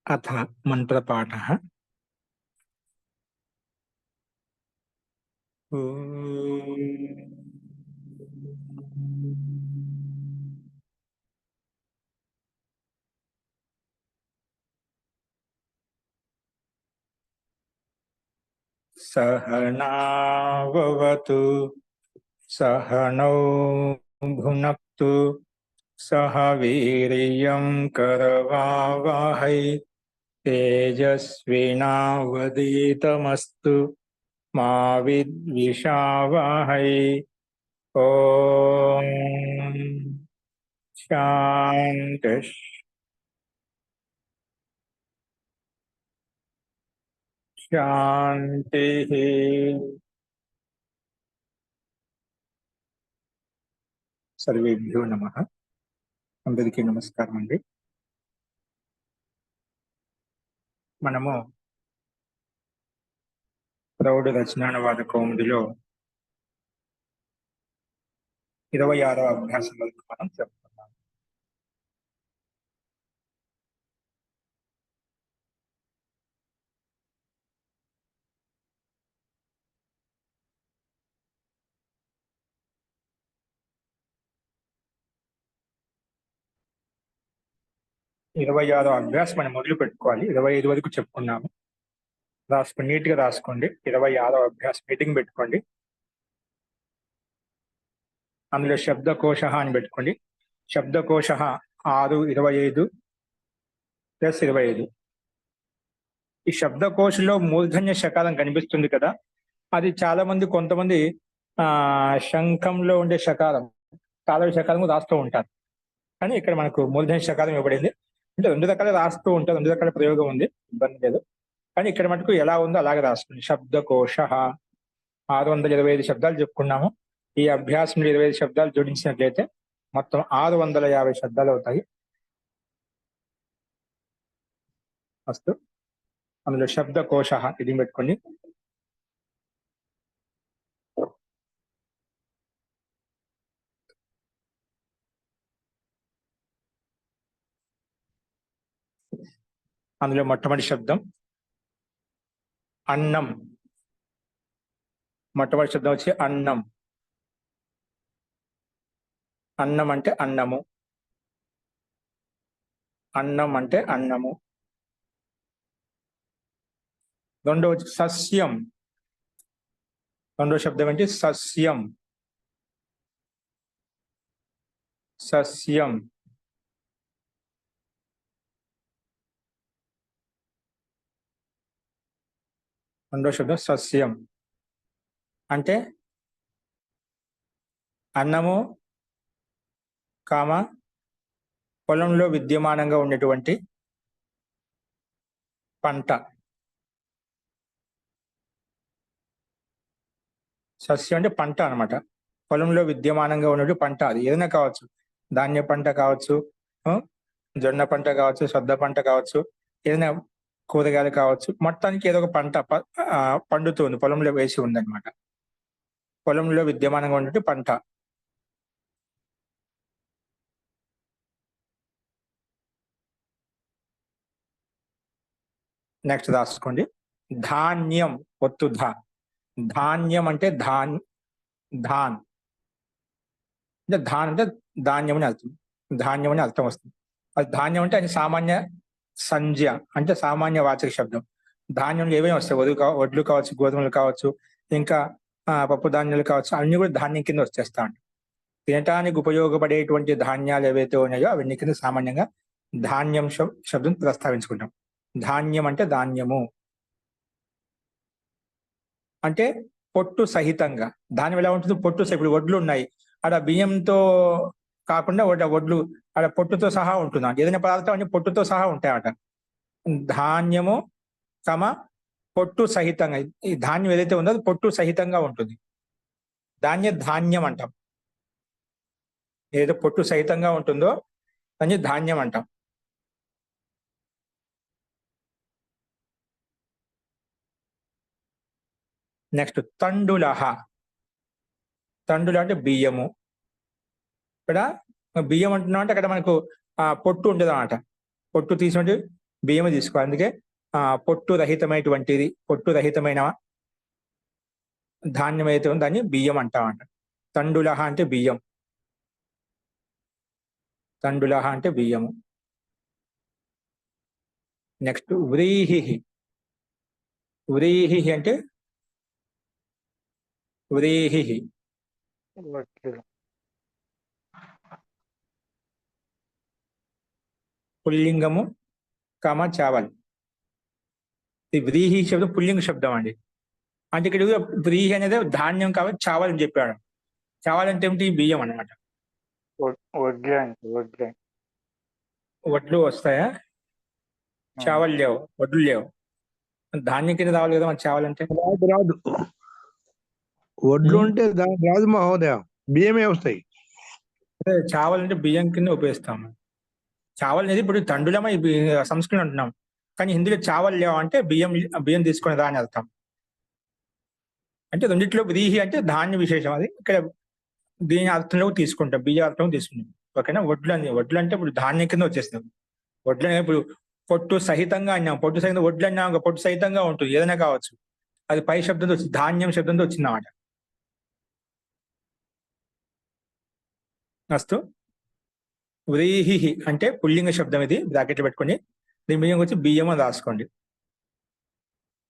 अथ मन्त्रपाठः। सहनाववतु सहनौ भुनक्तु सह वीर्यं करवावहै तेजस्विनावधीतमस्तु मा विद्विषावहै। ॐ शान्ति शान्तिः। सर्वेभ्यो नमः। అందరికీ నమస్కారం అండి. మనము ప్రౌఢ రచనానువాద కౌముదిలో 26వ అభ్యాసం వరకు మనం చెప్పుకున్నాం. ఇరవై ఆరో అభ్యాసం మనం మొదలు పెట్టుకోవాలి. 25 వరకు చెప్పుకున్నాము. రాసుకుని నీట్ గా రాసుకోండి. 26వ అభ్యాసం మీటింగ్ పెట్టుకోండి. అందులో శబ్దకోశ అని పెట్టుకోండి. శబ్దకోశ 6:25 + 25. ఈ శబ్దకోశలో మూర్ధన్య శకారం కనిపిస్తుంది కదా, అది చాలా మంది కొంతమంది శంఖంలో ఉండే శకారం, తాళ శకారం రాస్తూ ఉంటారు. కానీ ఇక్కడ మనకు మూర్ధన్య శకారం ఇవ్వబడింది. అంటే 2 రకాల రాస్తూ ఉంటారు, 2 రకాల ప్రయోగం ఉంది, ఇబ్బంది లేదు. కానీ ఇక్కడ మటుకు ఎలా ఉందో అలాగే రాస్తుంది. శబ్దకోశ 625 శబ్దాలు చెప్పుకున్నాము. ఈ అభ్యాసంలో 25 శబ్దాలు జోడించినట్లయితే మొత్తం 650 శబ్దాలు అవుతాయి. ఫస్ట్ అందులో శబ్దకోశ ఇది పెట్టుకోండి. అందులో మొట్టమొదటి శబ్దం అన్నం. మొట్టమొదటి శబ్దం వచ్చి అన్నం. అన్నం అంటే అన్నము. అన్నం అంటే అన్నము. రెండో వచ్చి సస్యం. రెండో శబ్దం ఏంటి? సస్యం. సస్యం. రెండో శబ్దం సస్యం అంటే అన్నము కామ పొలంలో విద్యమానంగా ఉండేటువంటి పంట. సస్యం అంటే పంట అన్నమాట. పొలంలో విద్యమానంగా ఉన్నటువంటి పంట, అది ఏదైనా కావచ్చు. ధాన్య పంట కావచ్చు, జొన్న పంట కావచ్చు, సద్ద పంట కావచ్చు, ఏదైనా కూరగాయలు కావచ్చు. మొత్తానికి ఏదో ఒక పంట పండుతుంది, పొలంలో వేసి ఉందన్నమాట. పొలంలో విద్యమానంగా ఉన్నటువంటి పంట. నెక్స్ట్ రాసుకోండి. ధాన్యం. ఒత్తు ధా. ధాన్యం అంటే ధాన్. అంటే ధాన్ అంటే ధాన్యం అని అర్థం. ధాన్యం అని అర్థం వస్తుంది. అది ధాన్యం అంటే అది సామాన్య సంజ్ఞ, అంటే సామాన్య వాచక శబ్దం. ధాన్యంలో ఏమేమి వస్తాయి? వడ్లు కావచ్చు, గోధుమలు కావచ్చు, ఇంకా పప్పు ధాన్యాలు కావచ్చు, అన్ని కూడా ధాన్యం కింద వచ్చేస్తా ఉంటాయి. తినటానికి ఉపయోగపడేటువంటి ధాన్యాలు ఏవైతే ఉన్నాయో అవన్నీ కింద సామాన్యంగా ధాన్యం శబ్దం ప్రస్తావించుకుంటాం. ధాన్యం అంటే ధాన్యము అంటే పొట్టు సహితంగా. ధాన్యం ఎలా ఉంటుంది? పొట్టు. ఇప్పుడు వడ్లు ఉన్నాయి, అక్కడ బియ్యంతో కాకుండా వడ్లు అక్కడ పొట్టుతో సహా ఉంటుంది. ఏదైనా పదార్థం అన్ని పొట్టుతో సహా ఉంటాయట. ధాన్యము పొట్టు సహితంగా. ఈ ధాన్యం ఏదైతే ఉందో అది పొట్టు సహితంగా ఉంటుంది. దాన్ని ధాన్యం అంటాం. ఏదైతే పొట్టు సహితంగా ఉంటుందో దాన్ని ధాన్యం అంటాం. నెక్స్ట్ తండులహ. తండుల అంటే బియ్యము. ఇక్కడ బియ్యం అంటున్నాం అంటే అక్కడ మనకు పొట్టు ఉండదు అన్నమాట. పొట్టు తీసుకుంటే బియ్యం తీసుకోవాలి. అందుకే పొట్టు రహితమైనటువంటిది, పొట్టు రహితమైన ధాన్యం అయితే ఉందో దాన్ని బియ్యం అంటామంట. తండులహ అంటే బియ్యం, తండులహ అంటే బియ్యము. నెక్స్ట్ వ్రీహి. వ్రీహి అంటే వ్రీహి పుల్లింగము చావల్. ఈ వ్రీహి శబ్దం పుల్లింగ శబ్దం అండి. అంటే ఇక్కడ వ్రీహి అనేది ధాన్యం కాబట్టి చావల్ అని చెప్పాడు. చావల్ అంటే ఏమిటి? బియ్యం అన్నమాట. వడ్లు వస్తాయా? చావల్ లేవు, వడ్లు లేవు. ధాన్యం కింద రావాలి కదా మన చావాలంటే. రాదు. వడ్లు ఉంటే రాదు మహోదయ, బియ్యమే వస్తాయి. చావల్ అంటే బియ్యం కింద ఉపయోగిస్తాము. చావల్ అనేది ఇప్పుడు తండులమా సంస్కృతం అంటున్నాం, కానీ హిందీలో చావల్ లేవు అంటే బియ్యం తీసుకునే దాని అర్థం. అంటే రెండిట్లో వ్రీహి అంటే ధాన్య విశేషం, అది ఇక్కడ దీని అర్థంలో తీసుకుంటాం, బియ్య అర్థం తీసుకుంటాం. ఓకేనా? వడ్లు అంటే ఇప్పుడు ధాన్యం కింద వచ్చేస్తుంది. వడ్లు అనేది ఇప్పుడు పొట్టు సహితంగా అన్నాం, పొట్టు సహితంగా వడ్లు అన్నాం, పొట్టు సహితంగా ఉంటుంది, ఏదైనా కావచ్చు. అది పై శబ్దంతో వచ్చింది, ధాన్యం శబ్దంతో వచ్చింది అన్నమాట. అస్తు. వ్రీహి అంటే పుల్లింగ శబ్దం, ఇది బ్రాకెట్లు పెట్టుకోండి. దీని బియ్యం వచ్చి బియ్యం అని రాసుకోండి,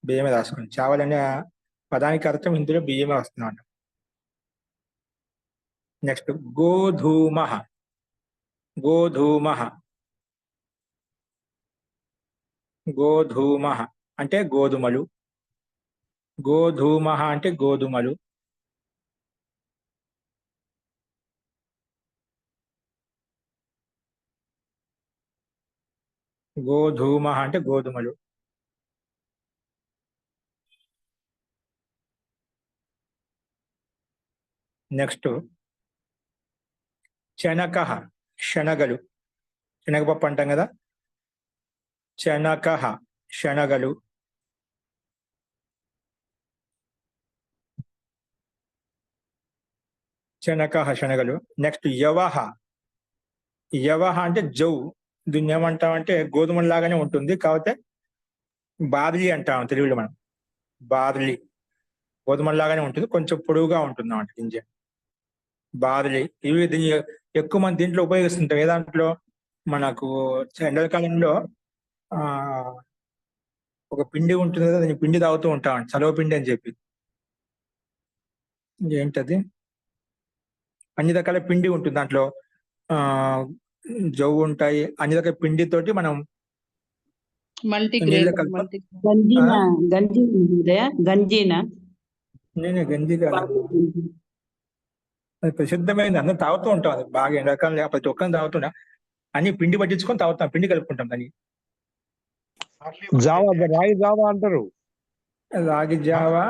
బియ్యమే రాసుకోండి. చావలనే పదానికి అర్థం హిందీలో బియ్యమే వస్తుందన్నమాట. నెక్స్ట్ గోధూమ. గోధూమ, గోధూమ అంటే గోధుమలు, గోధూమ అంటే గోధుమలు. గోధూమ అంటే గోధుమలు. నెక్స్ట్ శనక, శనగలు, శనగపప్పు అంటాం కదా, శనక, శనగలు. శనక, శనగలు. నెక్స్ట్ యవహ. యవహ అంటే జౌ. దీన్ని ఏమంటామంటే గోధుమల లాగానే ఉంటుంది, కాకపోతే బార్లీ అంటాం తెలుగులో మనం. బార్లీ గోధుమల లాగానే ఉంటుంది, కొంచెం పొడవుగా ఉంటుంది అన్నమాట గింజ. బార్లీ ఇవి దీన్ని ఎక్కువ మంది దీంట్లో ఉపయోగిస్తుంటాం. ఏ దాంట్లో? మనకు ఎండాకాలంలో ఒక పిండి ఉంటుంది కదా, దాన్ని పిండి తాగుతూ ఉంటాం, చలవ పిండి అని చెప్పి. ఏంటది? అన్ని రకాల పిండి ఉంటుంది దాంట్లో, జవ్వు ఉంటాయి, అన్ని రకాల పిండితోటి మనం నేనే గంజి కాదు, అది ప్రసిద్ధమైంది, అందరం తాగుతూ ఉంటాం. అది బాగా ఎండాకాలం ప్రతి ఒక్కరిని తాగుతున్నా, అన్ని పిండి పట్టించుకొని తాగుతాం, పిండి కలుపుకుంటాం. దాన్ని జావా, రాగి జావా అంటారు. రాగి జావా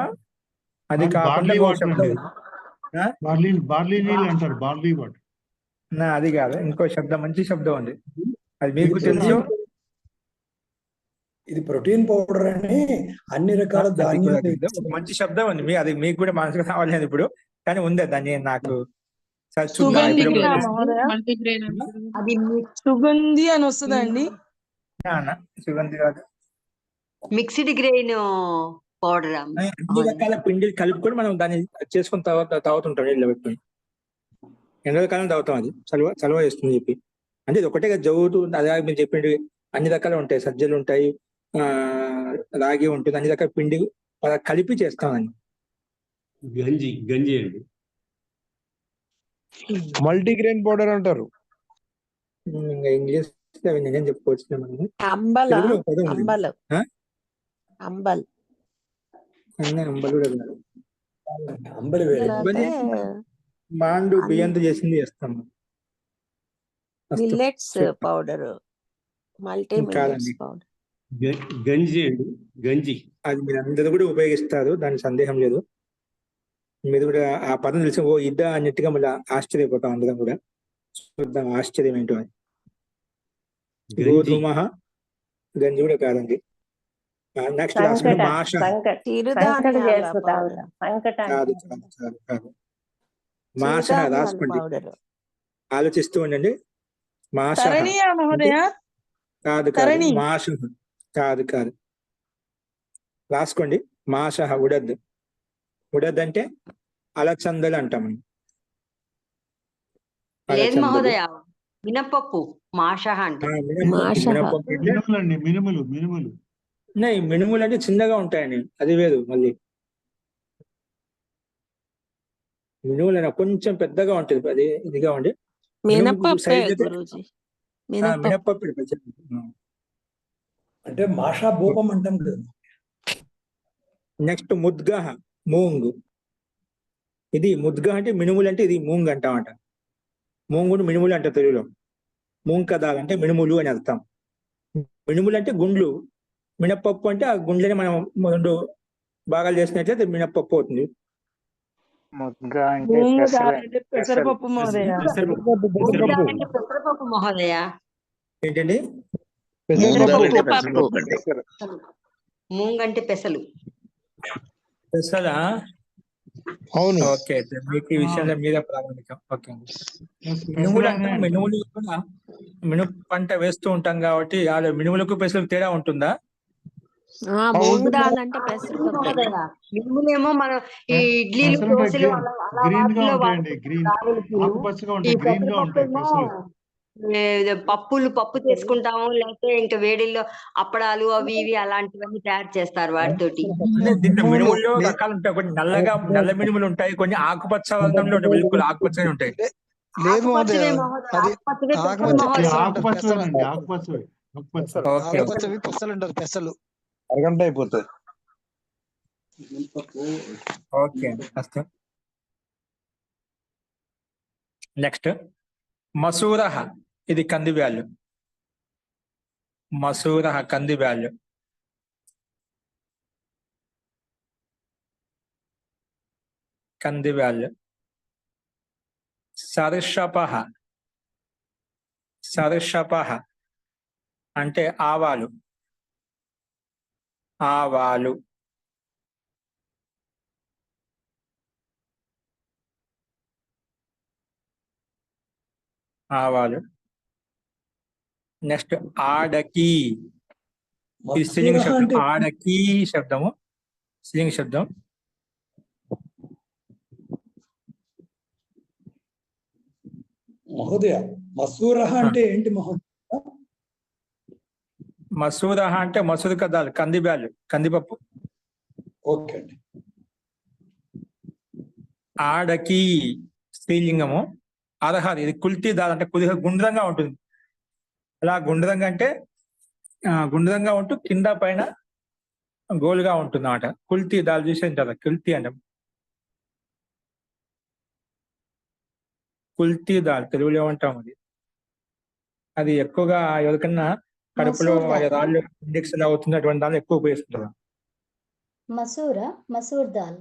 అది కాకుండా బార్లీ నీళ్ళు అంటారు, బార్లీ వాటర్. అది కాదు, ఇంకో శబ్దం, మంచి శబ్దం ఉంది, అది మీకు తెలుసు. ఇది ప్రోటీన్ పౌడర్ అని అన్ని రకాల ధాన్యం, ఒక మంచి శబ్దం ఉంది, అది మీకు కూడా మనసుకు రావాలి ఇప్పుడు, కానీ ఉంది దాన్ని నాకు సుగంధి అని వస్తుందండి. సుగంధి కాదు, మిక్స్డ్ గ్రెయిన్ పౌడర్. అన్ని రకాల పిండి కలుపుకొని మనం దాన్ని చేసుకుని తాగుతుంటాం, నీళ్ళు పెట్టుకుని. ఎండాకాలం తాగుతాం, అది చలవ చేస్తుంది చెప్పి. అంటే ఇది ఒకటే జవ్వుతూ, అదే మీరు చెప్పండి, అన్ని రకాలు ఉంటాయి, సజ్జలు ఉంటాయి, రాగి ఉంటుంది, అన్ని రకాల పిండి కలిపి చేస్తామని. గంజి గంజి అండి, మల్టీగ్రెయిన్ పౌడర్ అంటారు. ఇంకా ఇంగ్లీష్ అవి నేనేం చెప్పుకోవచ్చు, మాండు బియ్యంతో చేసింది చేస్తాము. Millets powder, multi millets powder, గంజి అండి, గంజి. అది మీరు అందరూ కూడా ఉపయోగిస్తారు, దాని సందేహం లేదు. మీరు కూడా ఆ పదం తెలిసి ఓ ఇద్దా అన్నట్టుగా మళ్ళీ ఆశ్చర్యపోతాం అందరం కూడా. చూద్దాం ఆశ్చర్యం ఏంటో అని. గోధుమ గంజి కూడా కాదండి. నెక్స్ట్ రాసుకోండి, మాష. మాష రాసుకోండి, ఆలోచిస్తూ ఉండండి. మాష కాదు, మాష కాదు కాదు, రాసుకోండి. మాష ఉడద్. ఉడద్ అంటే అలచందలు అంటాం. లేదు అలచందలు. మహోదయ, మినపప్పు మాష అంటే. మాష. మినుములండి, మినుములు. మినుములు అంటే చిన్నగా ఉంటాయండి, అది వేరు మళ్ళీ. మినుములు అయినా కొంచెం పెద్దగా ఉంటుంది, అది ఇదిగా ఉండి. మినపప్పే గురూజీ. మినపప్పు. మినపప్పు. అంటే మాషా భూపం అంటాం కదా. నెక్స్ట్ ముద్గహ, మూంగ్. ఇది ముద్గ అంటే మినుములు, అంటే ఇది మూంగ్ అంటామంట. మూంగును మినుములు అంటారు తెలుగులో. మూంగ్ కదాల్ అంటే మినుములు అని అర్థం. మినుములు అంటే గుండ్లు, మినపప్పు అంటే ఆ గుండ్లని మనం 2 భాగాలు చేసినట్లయితే మినపప్పు అవుతుంది. ముద్గ అంటే మూంగ పెసలు. దాల్ అంటే పెసరపప్పు మహోదయ. మూంగ్ దాల్ అంటే పెసరపప్పు మహోదయ. ఏంటండి? పెసరపప్పు. పెసలు. మూంగ్ అంటే పెసలు. పెసలా? అవును. ఓకే, మీకు ఈ విషయంలో మీరే ప్రామాణికం. ఓకే. మినుములు అంటే మినుములు కూడా మినుము పంట వేస్తూ ఉంటాం కాబట్టి మినుములకు పెసలకు తేడా ఉంటుందా? మూంగ్ దాల్ అంటే పెసరపప్పు. మహోదయ, మినుములేమో మనం ఈ ఇడ్లీలు, పెసలు ఉంటాయి, దోశలు గ్రీన్ గా వాటిలో ఉంటాయండి, గ్రీన్ ఆకుపచ్చగా ఈ ఉంటాయి, గ్రీన్ గా ఉంటాయి పెసరపప్పు పెసలు. పప్పు చేసుకుంటాము, లేకపోతే ఇంకా వేడిల్లో అప్పడాలు అవి ఇవి అలాంటివన్నీ తయారు చేస్తారు వాటితోటి. దీంట్లో మినుముల్లో రకాలు ఉంటాయి. కొన్ని నల్ల మినుములు ఉంటాయి, కొన్ని ఆకుపచ్చ వర్ణంలో ఉంటాయి, బిల్కుల్ ఆకుపచ్చని ఉంటాయి. లేదు మహోదయ, ఆకుపచ్చవే మహోదయ, అది ఆకుపచ్చవే పెసలు ఆకుపచ్చ మహోదయ. ఆకుపచ్చవేనండి, ఆకుపచ్చవే. ఓకే. ఆకుపచ్చవి పెసలు అంటారు, పెసలు. అరగంట అయిపోతుంది. ఓకే, నెక్స్ట్ మసూరహ. ఇది కంది బ్యాళ్ళు. మసూరహ కంది బ్యాళ్ళు. కంది బ్యాళ్ళు. సర్షపహ. సర్షపహ అంటే ఆవాలు. ఆవాలు. ఆవాలు. నెక్స్ట్ ఆడకి. ఇది స్త్రీలింగ మసూరహ శబ్దం. అంటే ఆడకి శబ్దము స్త్రీలింగ శబ్దం. మహోదయ, మసూరహ అంటే ఏంటి మహోదయ? మసూరహ అంటే మసూర్ కదాల్, కంది బ్యాళ్ళు, కందిపప్పు. ఓకే అండి. ఆడకి స్త్రీలింగము. అర్హర్ ఇది కుల్తీ దాల్ అంటే కొద్దిగా గుండ్రంగా ఉంటుంది. అలా గుండ్రంగా అంటే గుండ్రంగా ఉంటూ కింద పైన గోలుగా ఉంటుంది అన్నమాట. కుల్తీ దాల్ చూసి కదా కుల్తీ అంటాం. కుల్తీ దాల్ తెలుగులో ఏమంటాం అది. అది ఎక్కువగా ఎవరికన్నా కడుపులో రాళ్ళు ఇండెక్స్ ఎలా అవుతుంది అటువంటి దాన్ని ఎక్కువ ఉపయోగిస్తుంటారు. మసూర్ దాల్.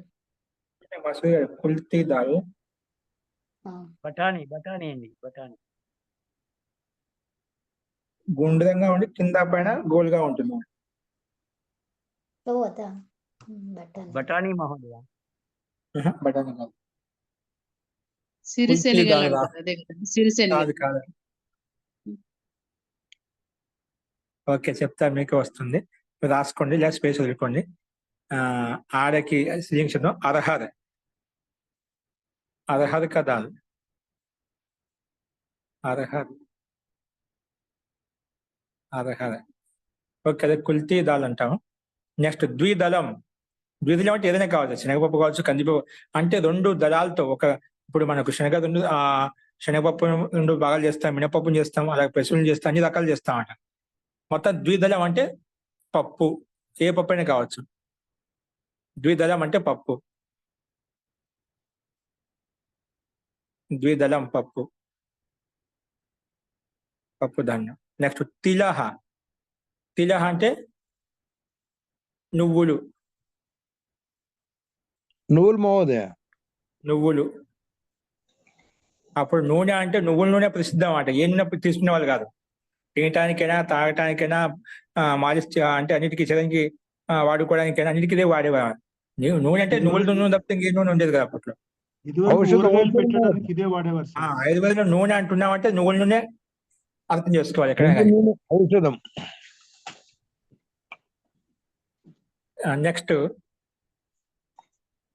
మసూర్ కుల్తీ దాల్. బఠానీ అండి, బఠానీ. గుండ్రంగా ఉండి కింద పైన గోలుగా ఉంటుంది. బఠానీ మహోదయ. బఠానీ కాదు. సిరిశెనగలు కుల్తీ దాల్ అంటారు, అదే కదా, సిరిశెనగలు. కాదు. ఓకే, చెప్తా, మీకు వస్తుంది, రాసుకోండి లేదా స్పేస్ వదులుకోండి. ఆడకి స్త్రీలింగ శబ్దం అర్హర్. అర్హర్ కా దాల్. అర్హర్. ఓకే, అదే కుల్తీ దాల్ అంటాము. నెక్స్ట్ ద్విదళం. ద్విదళం అంటే ఏదైనా కావచ్చు, శనగపప్పు కావచ్చు, కందిపప్పు. అంటే 2 దళాలతో ఇప్పుడు మనకు శనగపప్పు 2 భాగాలు చేస్తాం, మినపప్పును చేస్తాం, అలాగే పెసలు చేస్తాం, అన్ని రకాలు చేస్తామట. మొత్తం ద్విదళం అంటే పప్పు, ఏ పప్పు అయినా కావచ్చు. ద్విదళం అంటే పప్పు. ద్విదళం పప్పు ధాన్యం. నెక్స్ట్ తిలహ. తిలహ అంటే నువ్వులు. మహోదయ. నువ్వులు. అప్పుడు నూనె అంటే నువ్వుల నూనె ప్రసిద్ధం అన్నమాట. ఏ నూనె తీసుకునే వాళ్ళు కాదు. తినటానికైనా, తాగటానికైనా, మాలిష్ అంటే అన్నిటికీ చడానికి వాడుకోవడానికైనా అన్నిటికీ ఇదే వాడేవాడు. నూనె అంటే నువ్వుల నూనె తప్పితే ఇంకే నూనె ఉండేది కదా అప్పట్లో. పెట్టడానికి ఇదే వాడేవారు. ఆయుర్వేదంలో నూనె అంటున్నామంటే నువ్వుల నూనె అర్థం చేసుకోవాలి ఎక్కడైనా. ఔషధం. నెక్స్ట్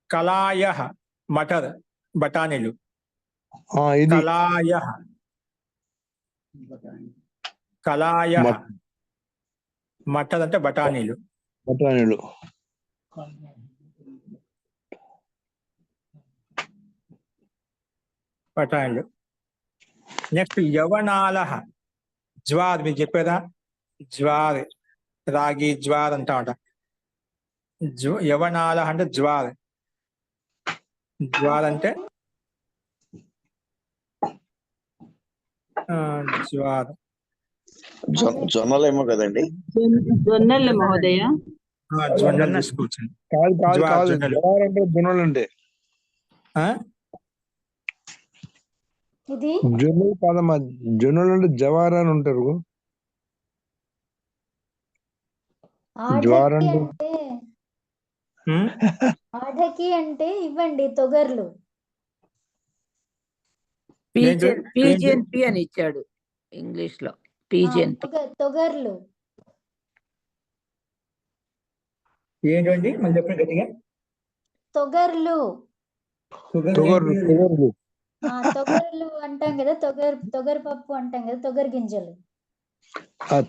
కలాయ మటర్ బఠానీలు. ఇది కలాయ మటర్ అంటే బఠానీలు. బఠానీలు. బఠానీలు. నెక్స్ట్ యవనాల జ్వార్, మీరు చెప్పేదా జ్వార్, రాగి జ్వార్ అంటామట. యవనాల అంటే జ్వార్. జ్వార్ అంటే జ్వార్ జొన్నలేమో కదండి. జొన్నలు మహోదయ. జొన్నలు తీసుకోవచ్చు. కాదు జవార్ అంటే జొన్నలు అంటే జొన్నలు కాదమ్మా, జొన్నలు అంటే జవార్ అని ఉంటారు. జ్వార్ అంటే ఆఢకి అంటే ఇవ్వండి తొగర్లు. పీజీఎన్పి అని ఇచ్చాడు ఇంగ్లీష్ లో. పీజీఎన్పి తొగర్లు ఏంటండి మళ్ళీ చెప్పండి గట్టిగా. తొగర్లు తొగర్లు తొగర్లు అంటాం కదా, తొగర్ పప్పు అంటాం కదా, తొగర్ గింజలు.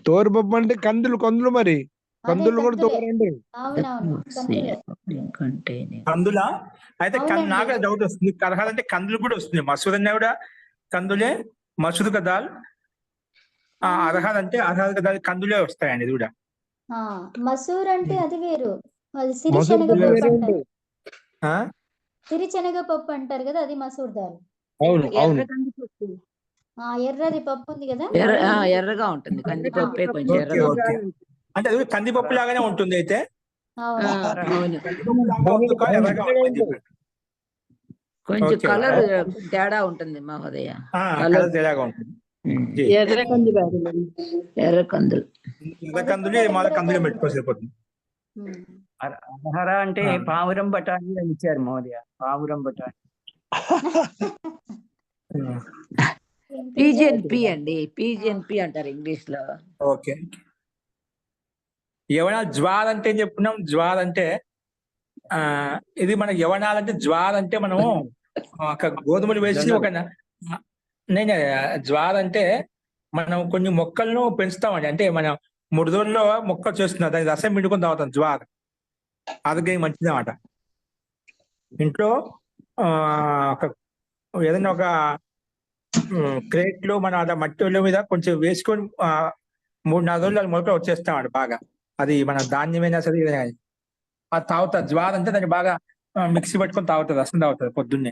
తోరపప్పు అంటే కందులు మరి కందులు కూడా తొగరు అంటారు. అవునవును కందులా? అయితే నాకు డౌట్ వస్తుంది, కరహాలు అంటే కందులు కూడా వస్తుంది. మసూద్ అన్నా కూడా కందులే, మసూద్ కదా. అర్హర్ అంటే అర్హర్ కదా, కందులే వస్తాయండి. ఇది కూడా మసూర్ అంటే అది వేరు, అది సిరిశనగ పప్పు అంటారు. సిరిశనగ పప్పు అంటారు కదా, అది మసూర్ దాల్. అవును అవును. ఎర్రది పప్పు ఉంది కదా, ఎర్రగా ఉంటుంది కందిపప్పే, కొంచెం ఎర్రగా. అంటే అది కందిపప్పు లాగానే ఉంటుంది. అయితే కొంచెం కలర్ తేడా ఉంటుంది మహోదయ. తేడాగా ఉంటుంది. ఎర్ర కందులు ఎర్ర కందులు మళ్ళీ కందులు పెట్టుకోవాలి సరిపోతుంది. అర్హర అంటే పావురం బఠానీ అని ఇచ్చారు మహోదయ. పావురం బఠానీ. పీజీఎన్పి అండి, పీజీఎన్పి అంటారు ఇంగ్లీష్ లో. ఓకే. యవనాలు జ్వార్ అంటే ఏం చెప్పుకున్నాం? జ్వార్ అంటే ఇది మన యవనాలంటే జ్వార్ అంటే మనము ఒక గోధుమలు వేసి ఒక నేను జ్వార్ అంటే మనం కొన్ని మొక్కలను పెంచుతామండి. అంటే మనం 3 రోజుల్లో మొక్కలు చేస్తున్నాం, దాని రసం పిండుకొని తాగుతాం. జ్వార్ ఆరోగ్యానికి మంచిది అన్నమాట. ఇంట్లో ఒక ఏదైనా ఒక క్రేట్ లో మనం అలా మట్టి మీద కొంచెం వేసుకొని 3-4 రోజులు మొలకలు వచ్చేస్తామండి బాగా. అది మన ధాన్యమైనా సరే ఏదైనా అది తాగుతారు. జ్వార్ అంటే దాన్ని బాగా మిక్సీ పట్టుకొని తాగుతారు, రసం తాగుతారు పొద్దున్నే.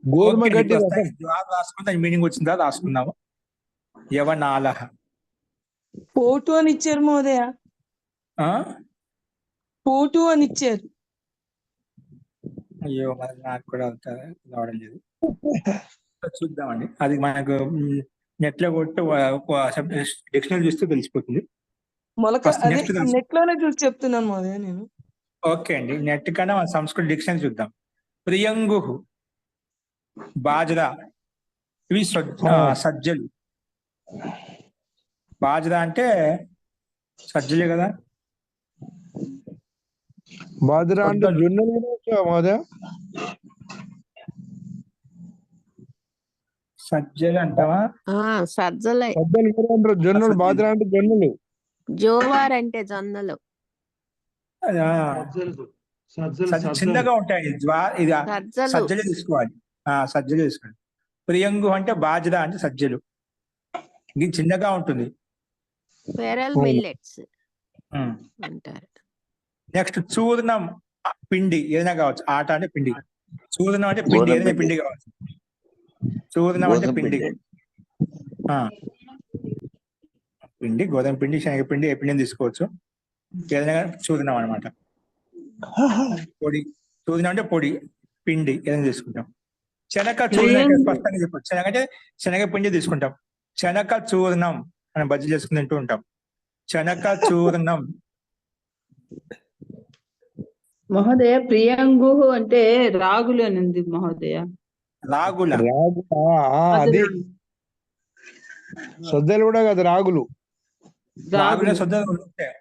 గోధుమ గడ్డి జ్వార్ రాసుకుని దాని మీనింగ్ వచ్చిందా రాసుకున్నాము. యవనాల పోటు అని ఇచ్చారు మహోదయ. పోటు అని ఇచ్చారు. అయ్యో మరి నాకు కూడా రావడం లేదు. చూద్దామండి, అది మనకు నెట్ లో కొట్టి డిక్షనరీ చూస్తే తెలిసిపోతుంది. నెట్ లోనే చూసి చెప్తున్నాను మహోదయ నేను. ఓకే అండి, నెట్ కన్నా మన సంస్కృత డిక్షనరీ చూద్దాం. ప్రియంగు, బాజ్రా, ఇవి సజ్జలు. బాజ్రా అంటే సజ్జలే కదా. బాజ్రా అంటే జొన్నలు మహోదయ. సజ్జలు అంటావా? సజ్జలే. జొన్నలు. బాజ్రా అంటే జొన్నలు. జోవార్ అంటే జొన్నలు. చిన్నగా ఉంటాయి. ఇది సజ్జలే తీసుకోవాలి. సజ్జలే తీసుకోవాలి. ప్రియంగు అంటే బాజ్రా అంటే సజ్జలు, ఇది చిన్నగా ఉంటుంది. పెరల్ మిల్లెట్స్ అంటారు. నెక్స్ట్ చూర్ణం, పిండి ఏదైనా కావచ్చు. ఆట అంటే పిండి. చూర్ణం అంటే పిండి, ఏదైనా పిండి కావచ్చు. చూర్ణం అంటే పిండి. పిండి గోధుమ పిండి, శనగపిండి, ఏ పిండిని తీసుకోవచ్చు. ఏదైనా చూర్ణం అనమాట. పొడి, చూర్ణం అంటే పొడి, పిండి ఏదైనా తీసుకుంటాం. శనగ చూర్ణం స్పష్టంగా చెప్పచ్చు. శనగ అంటే శనగపిండి తీసుకుంటాం. శనగ చూర్ణం మనం బజ్జీ చేసుకుని తింటూ ఉంటాం. శనగ చూర్ణం. మహోదయ ప్రియంగు అంటే రాగులు అని ఉంది మహోదయ. రాగుల రాగు అది సొద్దలు కూడా కాదు, రాగులు. రాగుల సొద్దలు ఉంటాయి.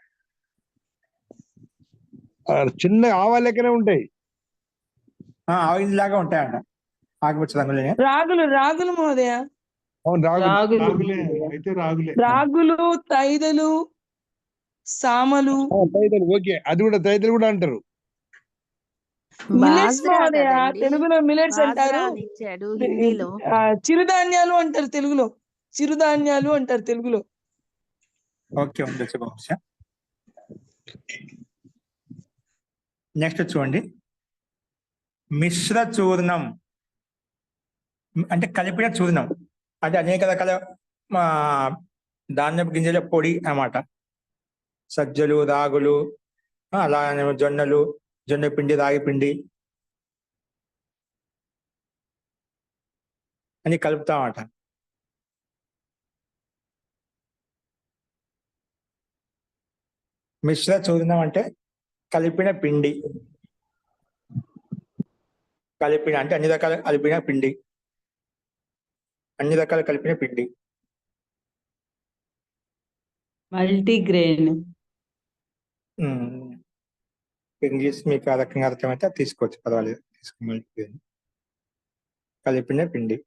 చిన్న ఆవాల లెక్కనే ఉంటాయి. ఆయిల్ లాగా ఉంటాయంట, ఆకుపచ్చ రంగులోనే. రాగులు మహోదయ. అవును, రాగులు. రాగులే అయితే రాగులే. రాగులు, తైదలు, సామలు. తైదలు, ఓకే, అది కూడా తైదలు కూడా అంటారు. మిలెట్స్ బాజ్రా మహోదయ, కదండి. తెలుగులో మిలెట్స్ బాజ్రా అంటారు, అని ఇచ్చాడు హిందీలో. చిరుధాన్యాలు అంటారు తెలుగులో. చిరుధాన్యాలు అంటారు తెలుగులో. ఓకే, ఉండొచ్చు బహుశా. నెక్స్ట్ చూడండి, మిశ్ర చూర్ణం అంటే కలిపిన చూర్ణం, అంటే అనేక రకాల ధాన్యపు గింజల పొడి అన్నమాట. సజ్జలు, రాగులు, అలానే జొన్నలు, జొన్న పిండి, రాగి పిండి అని కలుపుతామట. మిశ్ర చూర్ణం అంటే కలిపిన పిండి, కలిపిన అంటే అన్ని రకాల కలిపిన పిండి, అన్ని రకాల కలిపిన పిండి. మల్టీగ్రెయిన్. ఇంగ్లీష్ మీకు ఆ రకంగా అర్థమైతే తీసుకోవచ్చు, పర్వాలేదు, తీసుకోమని. కలిపిన పిండి.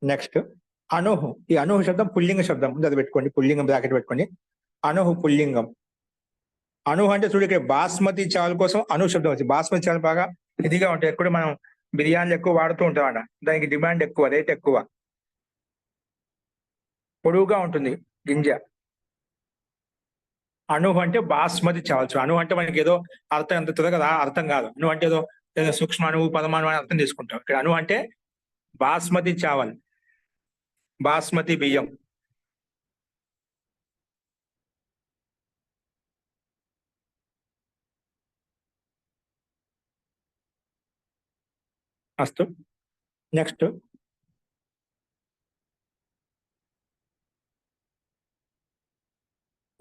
నెక్స్ట్ అనుహు. ఈ అనుహు శబ్దం పుల్లింగ శబ్దం, ముందు అది పెట్టుకోండి, పుల్లింగం బ్రాకెట్ పెట్టుకోండి. అనుహు పుల్లింగం. అనుహు అంటే చూడు, ఇక్కడ బాస్మతి చావల్ కోసం అను శబ్దం వచ్చింది. బాస్మతి చావల్ బాగా ఇదిగా ఉంటాయి, ఎక్కడ మనం బిర్యానీలు ఎక్కువ వాడుతూ ఉంటాం అన్న, దానికి డిమాండ్ ఎక్కువ, రేట్ ఎక్కువ, పొడువుగా ఉంటుంది గింజ. అణువు అంటే బాస్మతి చావల్సు. అణువు అంటే మనకి ఏదో అర్థం ఎంత త్వరగా అర్థం కాదు. అణువు అంటే ఏదో సూక్ష్మ అణువు, పరమాణు అని అర్థం తీసుకుంటాం. ఇక్కడ అణువు అంటే బాస్మతి చావల్, బాస్మతి బియ్యం. అస్తు. నెక్స్ట్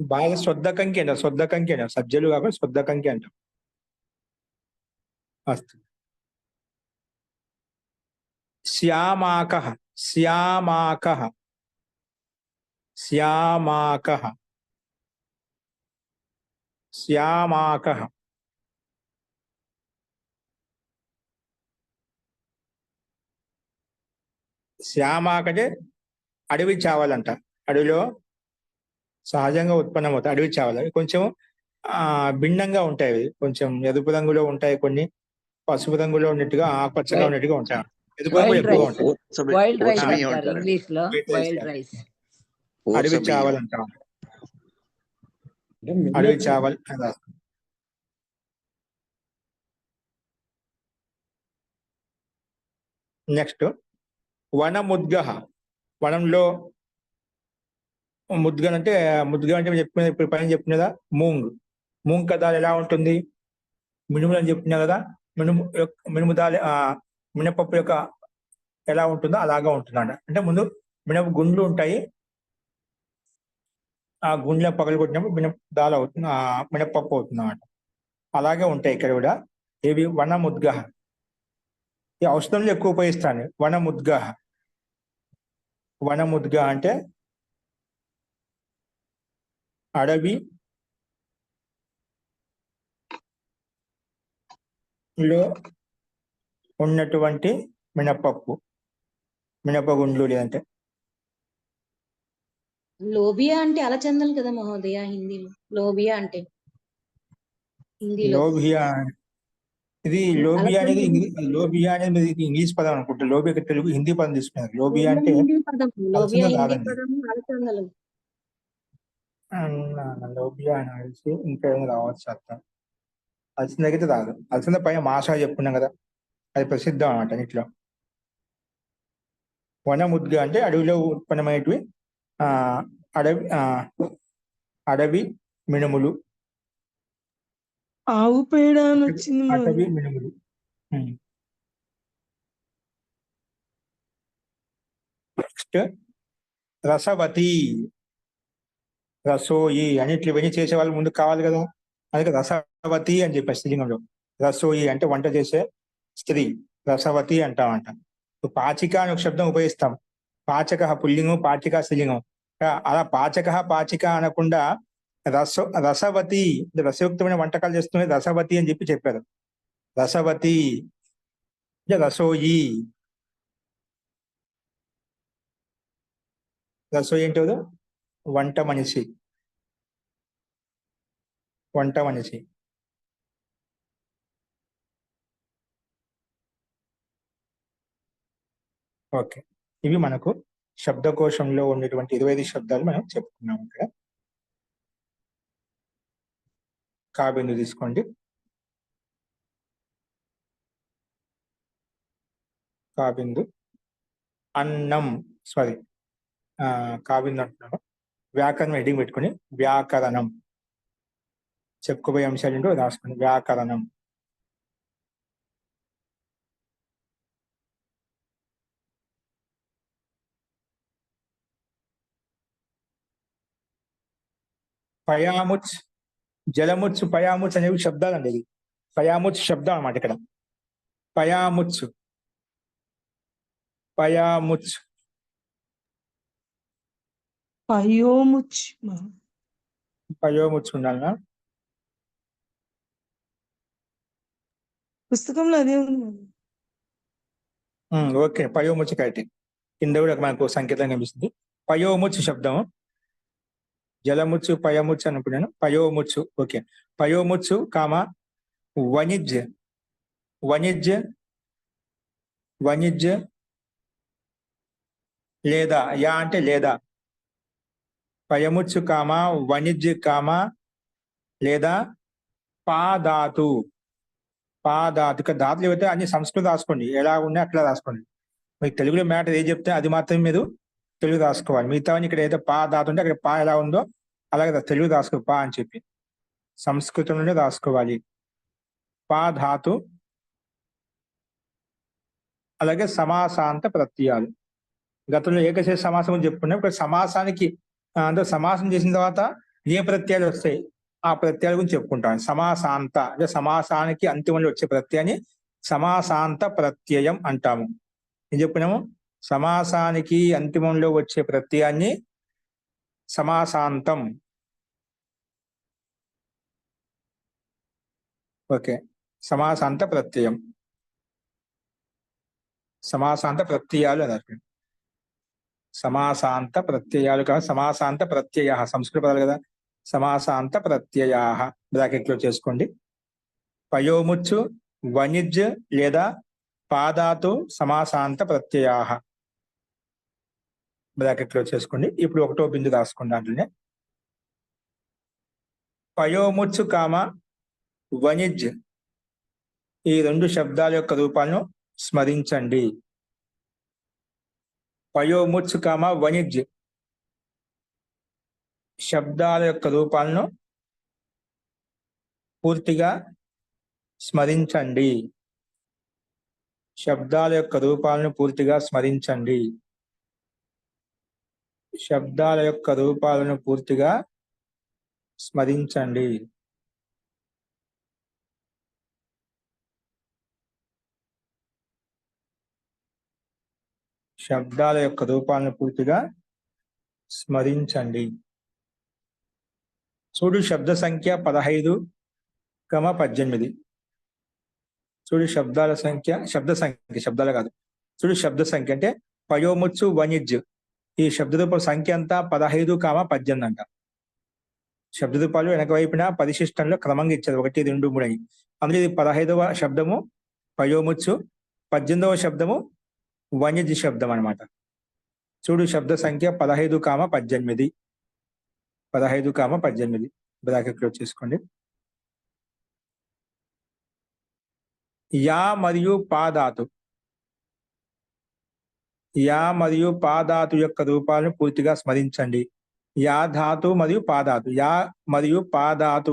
బాగా శుద్ధ కంకి అంటాం, శుద్ధ కంకి అంటాం, సజ్జలు కాకుండా శుద్ధ కంకి అంటాం. అస్తు. శ్యామాకః. శ్యామాకః. శ్యామాకః. శ్యామాకః. శ్యామాక అంటే అడవి చావాలంట, అడవిలో సహజంగా ఉత్పన్నమవుతాయి అడవి చావలు. కొంచెం భిన్నంగా ఉంటాయి, కొంచెం ఎరుపు రంగులో ఉంటాయి, కొన్ని పసుపు రంగులో ఉన్నట్టుగా, ఆకుపచ్చగా ఉన్నట్టుగా ఉంటాయి. ఎరుపు రంగు ఎక్కువగా ఉంటాయి. వైల్డ్ రైస్ అంటారు ఇంగ్లీష్ లో, వైల్డ్ రైస్. అడవి చావల్ అంటాం, అడవి చావల్. నెక్స్ట్ వనముద్గః. వనంలో ముద్గన్ అంటే చెప్పిన ఇప్పుడు పైన చెప్పినదా మూంగ్. మూంగ్ కదాలు ఎలా ఉంటుంది, మినుములు అని చెప్పినా కదా, మినుము దాల్ మినపప్పు యొక్క ఎలా ఉంటుందో అలాగా ఉంటుందంట. అంటే ముందు మినప గుండ్లు ఉంటాయి, ఆ గుండ్ల పగలు కొట్టినప్పుడు దాల్ అవుతుంది, మినపప్పు అవుతుంది అన్నమాట. అలాగే ఉంటాయి ఇక్కడ కూడా. ఇవి వనముద్గః. ఈ ఔషధంలో ఎక్కువ ఉపయోగిస్తాను, వనముద్గః. వనముద్గ అంటే అడవి లో ఉన్నటువంటి మినపప్పు, మినపగుండ్లు లేదంటే. లోబియా అంటే అలచందలు కదా మహోదయ హిందీలో. లోబియా అంటే హిందీలో లోబియా. ఇది లోబియా అనేది లోబియా అనేది ఇంగ్లీష్ పదం అనుకుంటా. లోబియా తెలుగు హిందీ పదం తీసుకున్నారు. లోబియా అంటే హిందీ పదం. లోబియా హిందీ కాదండి. పదం అలచందలు. లోబియా అనేసి ఇంకా ఏమైనా రావచ్చు అర్థం. అలసిందకైతే రాదు. అలసింద పైన మాషా చెప్పుకున్నాం కదా, అది ప్రసిద్ధం అన్నమాట అన్నిట్లో. వనముద్గ అంటే అడవిలో ఉత్పన్నమైనవి అడవి మినుములు, ఆవు పేడ అని వచ్చింది. అటవీ మినుములు. నెక్స్ట్ రసవతి. రసోయి అన్నిట్లు ఇవన్నీ చేసే వాళ్ళు ముందు కావాలి కదా, అందుకే రసవతి అని చెప్పారు స్త్రీలింగంలో. రసోయి అంటే వంట చేసే స్త్రీ, రసవతి అంటామంట. పాచిక అని ఒక శబ్దం ఉపయోగిస్తాం. పాచక పుల్లింగం, పాచిక స్త్రీలింగం. అలా పాచిక అనకుండా రసవతి, రసయుక్తమైన వంటకాలు చేస్తుంది రసవతి అని చెప్పారు. రసవతి, రసోయి. రసోయి అంటే వంట మనిషి. ఓకే, ఇవి మనకు శబ్దకోశంలో ఉన్నటువంటి 25 శబ్దాలు మనం చెప్పుకున్నాం. ఇక్కడ కాబిందు తీసుకోండి. కాబిందు అన్నం, సారీ కాబిందు అంటున్నాను. వ్యాకరణం హెడ్డింగ్ పెట్టుకొని వ్యాకరణం చెప్పుకోబోయే అంశాలు ఏంటో రాసుకోండి. వ్యాకరణం. పయాముచ్, జలముచ్, పయాముచ్ అనేవి శబ్దాలు అండి. ఇది పయాముచ్ శబ్దం అన్నమాట. ఇక్కడ పయాముచ్, పయాముచ్, పయోముచ్. పయోముచ్ ఉండాలనా? పుస్తకంలో అదే ఉంది. ఓకే, పయోముచ్ కరెక్ట్. కింద కూడా మనకు సంకేతం కనిపిస్తుంది. పయోముచ్ శబ్దం. జలముచ్చు, పయముచ్చు అనుకున్నాను. పయోముచ్చు. ఓకే, పయోముచ్చు కామ వణిజ్, వణిజ్ లేదా, యా అంటే లేదా. పయముచ్చు కామ వణిజ్ కామ లేదా పాదాతు. ఇక ధాతులు ఏవైతే అన్ని సంస్కృతం రాసుకోండి. ఎలా ఉన్నాయి అట్లా రాసుకోండి. మీకు తెలుగులో మ్యాటర్ ఏది చెప్తే అది మాత్రమే మీరు తెలుగు రాసుకోవాలి. మిగతా ఇక్కడ ఏదైతే పా ధాతు ఉంటే అక్కడ పా ఎలా ఉందో అలాగే తెలుగు రాసుకో పా అని చెప్పి సంస్కృతంలోనే రాసుకోవాలి. పా ధాతు. అలాగే సమాసాంత ప్రత్యయాలు. గతంలో ఏకశేష సమాసం చెప్పుకున్నాం. ఇక్కడ సమాసానికి అంటే సమాసం చేసిన తర్వాత ఏ ప్రత్యయాలు వస్తాయి ఆ ప్రత్యయాల గురించి చెప్పుకుంటాం. సమాసాంత అంటే సమాసానికి అంతిమంలో వచ్చే ప్రత్యయాన్ని సమాసాంత ప్రత్యయం అంటాము. ఏం చెప్పుకున్నాము? సమాసానికి అంతిమంలో వచ్చే ప్రత్యయాన్ని సమాసాంతం. ఓకే, సమాసాంత ప్రత్యయం. సమాసాంత ప్రత్యయాలు అన్నారు. సమాసాంత ప్రత్యయాలు కాదు, సమాసాంత ప్రత్యయ. సంస్కృత పదాలు కదా. సమాసాంత ప్రత్యయా బ్రాకెట్ లో చేసుకోండి. పయోముచ్చు, వణిజ్ లేదా పాదాతు సమాసాంత ప్రత్యయా బ్రాకెట్ లో చేసుకోండి. ఇప్పుడు ఒకటో బిందు రాసుకోండి. దాంట్లోనే పయోముచ్చు కామ వణిజ్ ఈ రెండు శబ్దాల యొక్క రూపాలను స్మరించండి. పయోముచ్చు కామ వణిజ్ శబ్దాల యొక్క రూపాలను పూర్తిగా స్మరించండి. శబ్దాల యొక్క రూపాలను పూర్తిగా స్మరించండి. శబ్దాల యొక్క రూపాలను పూర్తిగా స్మరించండి. శబ్దాల యొక్క రూపాలను పూర్తిగా స్మరించండి. చూడు శబ్ద సంఖ్య 15, 18. చూడు శబ్దాల సంఖ్య, శబ్దాలు కాదు. చూడు శబ్ద సంఖ్య అంటే పయోముచ్చు వణిజ్ ఈ శబ్ద రూపాల సంఖ్య అంతా 15, 18 అంట. శబ్ద రూపాలు వెనక వైపున పరిశిష్టంలో క్రమంగా ఇచ్చారు 1, 2, 3 అని. అందులో ఇది 15వ శబ్దము పయోముచ్చు, 18వ శబ్దము వణిజ్ శబ్దం అనమాట. చూడు శబ్ద సంఖ్య 15, 18. 15, 18 బ్రాకెట్ క్లోజ్ చేసుకోండి. యా మరియు పాదాతు. యా మరియు పాదాతు యొక్క రూపాలను పూర్తిగా స్మరించండి. యా ధాతు మరియు పాదాతు. యా మరియు పాదాతు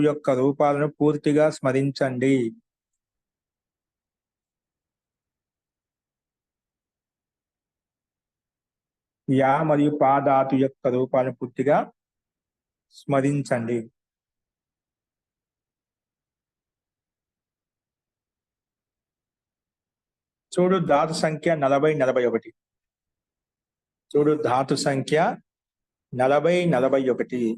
యొక్క రూపాలను పూర్తిగా స్మరించండి. యా మరియు పాదాతు యొక్క రూపాలను పూర్తిగా స్మరించండి. చూడు ధాతు సంఖ్య 40, 41. చూడు ధాతు సంఖ్య 40, 41.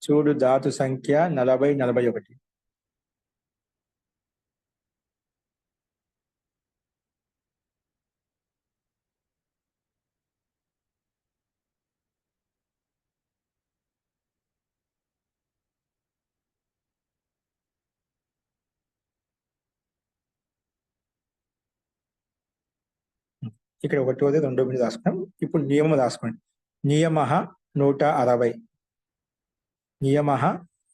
చూడు ధాతు సంఖ్య 40, 41. ఇక్కడ 1వ 2వ రాసుకున్నాం. ఇప్పుడు నియమం రాసుకోండి. నియమ 160.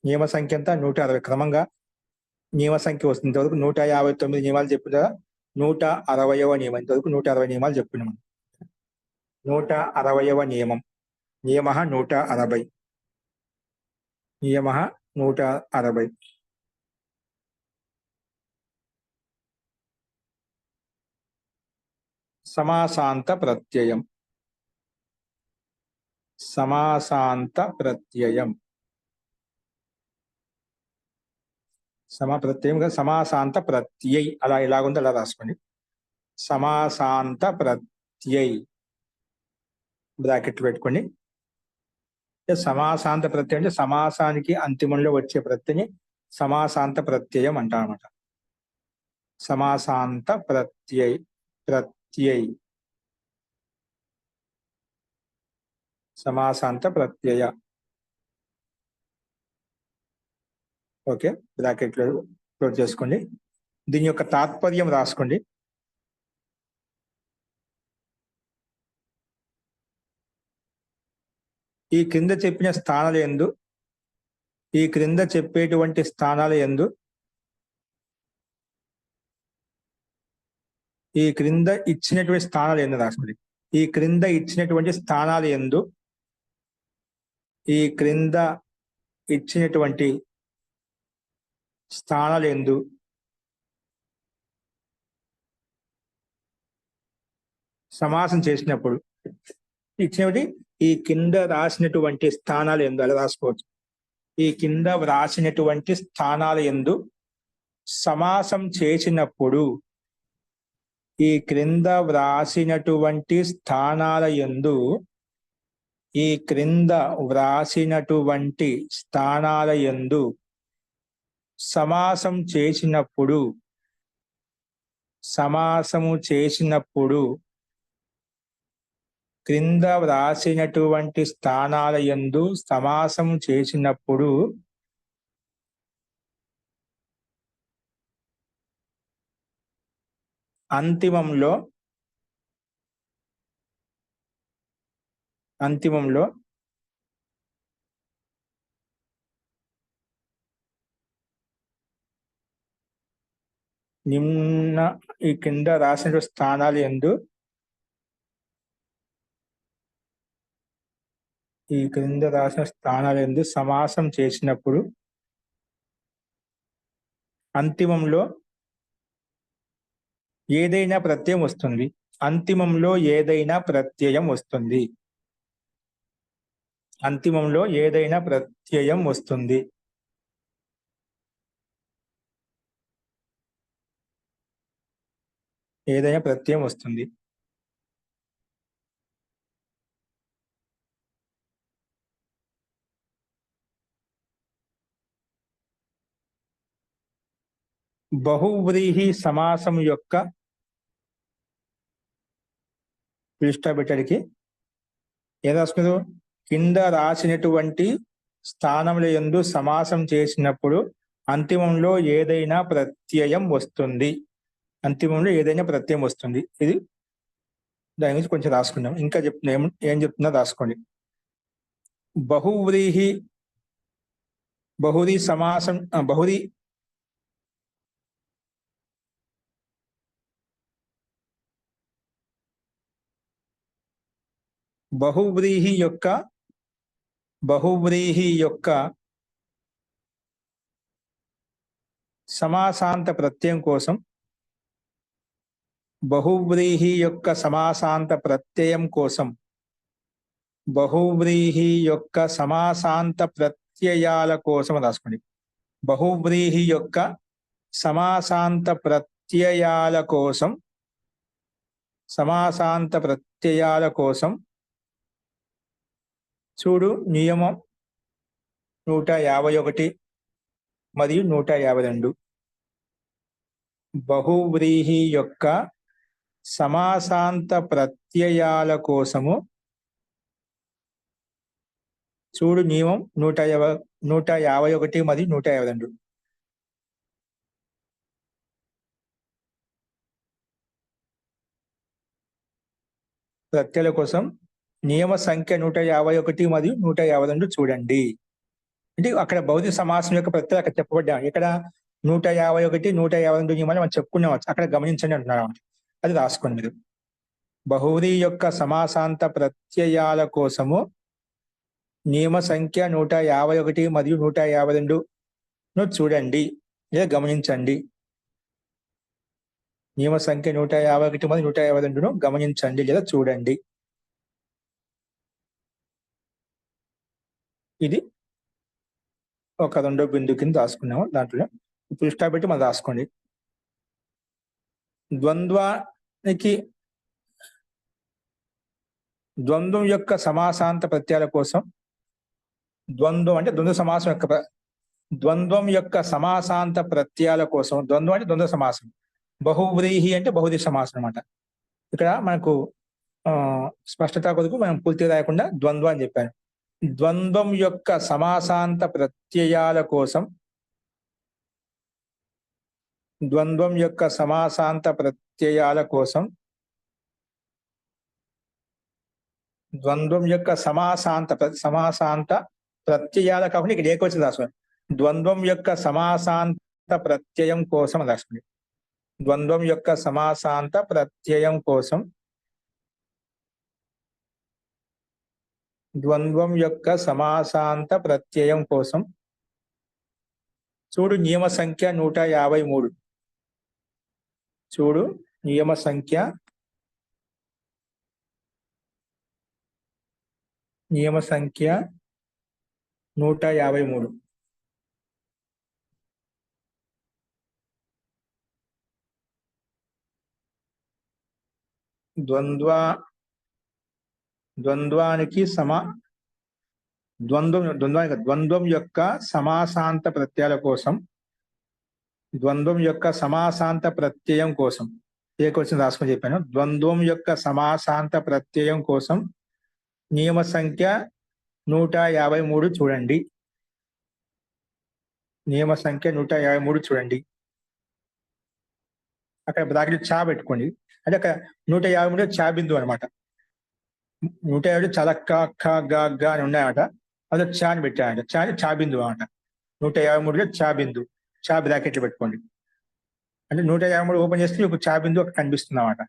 నియమ సంఖ్య అంతా 160. క్రమంగా నియమ సంఖ్య వస్తుంది. ఇంతవరకు 159 నియమాలు చెప్పిన కదా, 160వ నియమం. ఇంతవరకు 160 నియమాలు చెప్పినాం. 160వ నియమం. నియమ 160. నియమ 160. సమాసాంత ప్రత్యయం. సమాసాంత ప్రత్యయం. ప్రత్యయం సమాసాంత ప్రత్యయ్. అలా ఎలాగుందో అలా రాసుకోండి. సమాసాంత ప్రత్యయ్ బ్రాకెట్లు పెట్టుకోండి. సమాసాంత ప్రత్యయం అంటే సమాసానికి అంతిమంలో వచ్చే ప్రత్యయని సమాసాంత ప్రత్యయం అంటారన్నమాట. సమాసాంత ప్రత్యయ్. సమాసాంత ప్రత్యయ. ఓకే, బ్రాకెట్లో క్లోజ్ చేసుకోండి. దీని యొక్క తాత్పర్యం రాసుకోండి. ఈ క్రింద చెప్పిన స్థానాల యందు, ఈ క్రింద చెప్పేటువంటి స్థానాల యందు, ఈ క్రింద ఇచ్చినటువంటి స్థానాలు యందు రాసుకోండి. ఈ క్రింద ఇచ్చినటువంటి స్థానాల యందు, ఈ క్రింద ఇచ్చినటువంటి స్థానాల యందు సమాసం చేసినప్పుడు ఇచ్చినవి ఈ కింద రాసినటువంటి స్థానాల యందు అలా రాసుకోవచ్చు. ఈ కింద రాసినటువంటి స్థానాల యందు సమాసం చేసినప్పుడు, ఈ క్రింద వ్రాసినటువంటి స్థానాల యందు, ఈ క్రింద వ్రాసినటువంటి స్థానాల యందు సమాసం చేసినప్పుడు, సమాసము చేసినప్పుడు, క్రింద వ్రాసినటువంటి స్థానాల యందు సమాసము చేసినప్పుడు అంతిమంలో నిమ్న ఈ కింద రాసిన స్థానాలు యందు, ఈ క్రింద రాసిన స్థానాల యందు సమాసం చేసినప్పుడు అంతిమంలో ఏదైనా ప్రత్యయం వస్తుంది. అంతిమంలో ఏదైనా ప్రత్యయం వస్తుంది. అంతిమంలో ఏదైనా ప్రత్యయం వస్తుంది. ఏదైనా ప్రత్యయం వస్తుంది. బహువ్రీహి సమాసం యొక్క పిలిష్టబెట్టడికి ఏం రాసుకుందో, కింద రాసినటువంటి స్థానముల యందు సమాసం చేసినప్పుడు అంతిమంలో ఏదైనా ప్రత్యయం వస్తుంది. అంతిమంలో ఏదైనా ప్రత్యయం వస్తుంది. ఇది దాని గురించి కొంచెం రాసుకుందాం. ఇంకా చెప్తున్నా, ఏం చెప్తున్నా రాసుకోండి. బహువ్రీహి సమాసం బహువ్రీహి యొక్క సమాసాంత ప్రత్యయం కోసం, బహువ్రీహి యొక్క సమాసాంత ప్రత్యయం కోసం, బహువ్రీహి యొక్క సమాసాంత ప్రత్యయాల కోసం రాసుకోండి. బహువ్రీహి యొక్క సమాసాంత ప్రత్యయాల కోసం చూడు నియమం 151 మరియు 152. బహువ్రీహి యొక్క సమాసాంత ప్రత్యయాల కోసము చూడు నియమం 151 మరియు 152. ప్రత్యయాల కోసం నియమ సంఖ్య 151 మరియు 152 చూడండి. అంటే అక్కడ భౌతిక సమాసం యొక్క ప్రత్యయాలు అక్కడ చెప్పబడ్డా. ఇక్కడ 151, 152 నియమాలు మనం చెప్పుకున్నాం, అక్కడ గమనించండి అంటున్నారు. అది రాసుకోండి మీరు. బహువ్రీ యొక్క సమాసాంత ప్రత్యయాల కోసము నియమ సంఖ్య 151 మరియు 152 చూడండి లేదా గమనించండి. నియమ సంఖ్య 151 మరియు 152 గమనించండి లేదా చూడండి. ఇది ఒక రెండో బిందు కింద రాసుకున్నాము. దాంట్లో ఇప్పుడు ఇష్టా పెట్టి మనం రాసుకోండి. ద్వంద్వం యొక్క సమాసాంత ప్రత్యయాల కోసం ద్వంద్వం అంటే ద్వంద్వం యొక్క సమాసాంత ప్రత్యయాల కోసం ద్వంద్వం అంటే ద్వంద్వ సమాసం, బహువ్రీహి అంటే బహువ్రీహి సమాసం అన్నమాట. ఇక్కడ మనకు స్పష్టత కొరకు మనం పూర్తిగా రాయకుండా ద్వంద్వం అని చెప్పాను. ద్వంద్వం యొక్క సమాసాంత ప్రత్యయాల కోసం ద్వంద్వం యొక్క సమాసాంత ప్రత్యయాల కోసం ద్వంద్వం యొక్క సమాసాంత ప్రత్యయాల కాకుండా ఇక్కడ ఏకవచనం రాసుకోండి. ద్వంద్వం యొక్క సమాసాంత ప్రత్యయం కోసం రాసుకోండి. ద్వంద్వం యొక్క సమాసాంత ప్రత్యయం కోసం ద్వంద్వం యొక్క సమాసాంత ప్రత్యయం కోసం చూడు నియమ సంఖ్య 153. చూడు నియమ సంఖ్య 153. ద్వంద్వానికి ద్వంద్వం యొక్క సమాసాంత ప్రత్యయాల కోసం ద్వంద్వం యొక్క సమాసాంత ప్రత్యయం కోసం ఏకవచనం రాసుకొని చెప్పాను. ద్వంద్వం యొక్క సమాసాంత ప్రత్యయం కోసం నియమ సంఖ్య 153 చూడండి. నియమ సంఖ్య 153 చూడండి. అక్కడ బ్రాకెట్ చా పెట్టుకోండి. అంటే అక్కడ 153 చా బిందు అనమాట. 150 చాలా క గ అని ఉన్నాయట, అదే చా అని పెట్టాయంట. చా బిందు అనమాట. 153లో చా బిందు, చా బ్రాకెట్లు పెట్టుకోండి. అంటే 153 ఓపెన్ చేస్తే మీకు చా బిందు అక్కడ కనిపిస్తుంది అన్నమాట.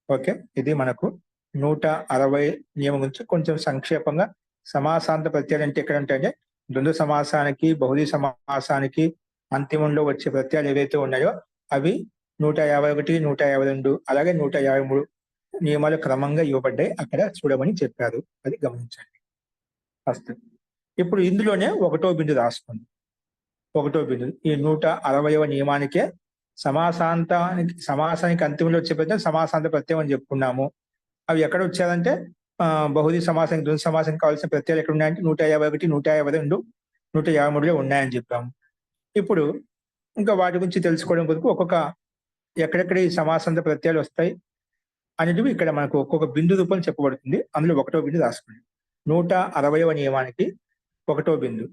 ఓకే, ఇది మనకు 160 నియమం గురించి కొంచెం సంక్షేపంగా. సమాసాంత ప్రత్యయాలు అంటే ఎక్కడ ఉంటాయంటే ద్వంద్వ సమాసానికి బహుళీ సమాసానికి అంతిమంలో వచ్చే ప్రత్యయాలు ఏవైతే ఉన్నాయో అవి 151, 152 అలాగే 153 నియమాలు క్రమంగా ఇవ్వబడ్డాయి. అక్కడ చూడమని చెప్పారు, అది గమనించండి. ఫస్ట్ ఇప్పుడు ఇందులోనే ఒకటో బిందు రాసుకోండి. ఒకటో బిందు ఈ 160వ నియమానికే సమాసానికి అంతిమంలో వచ్చే ప్రత్యయం సమాసాంత ప్రత్యయం అని చెప్పుకున్నాము. అవి ఎక్కడ వచ్చారంటే బహుళీ సమాసానికి ద్వంద్వ సమాసానికి కావాల్సిన ప్రత్యయాలు ఎక్కడ ఉన్నాయంటే 151, 152, 153లో ఉన్నాయని చెప్పాము. ఇప్పుడు ఇంకా వాటి గురించి తెలుసుకోవడం కొరకు ఒక్కొక్క ఎక్కడెక్కడ ఈ సమాసాంత ప్రత్యయాలు వస్తాయి అనేటివి ఇక్కడ మనకు ఒక్కొక్క బిందు రూపంలో చెప్పబడుతుంది. అందులో ఒకటో బిందు రాసుకోండి. 160వ నియమానికి ఒకటో బిందు.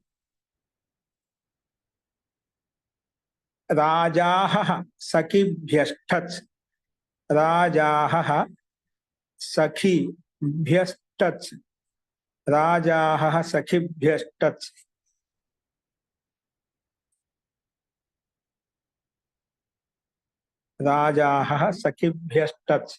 రాజాః సఖిభ్యష్టచ్. రాజాః సఖిభ్యష్టచ్. రాజాః సఖిభ్యష్టచ్. రాజాః సఖిభ్యష్టచ్.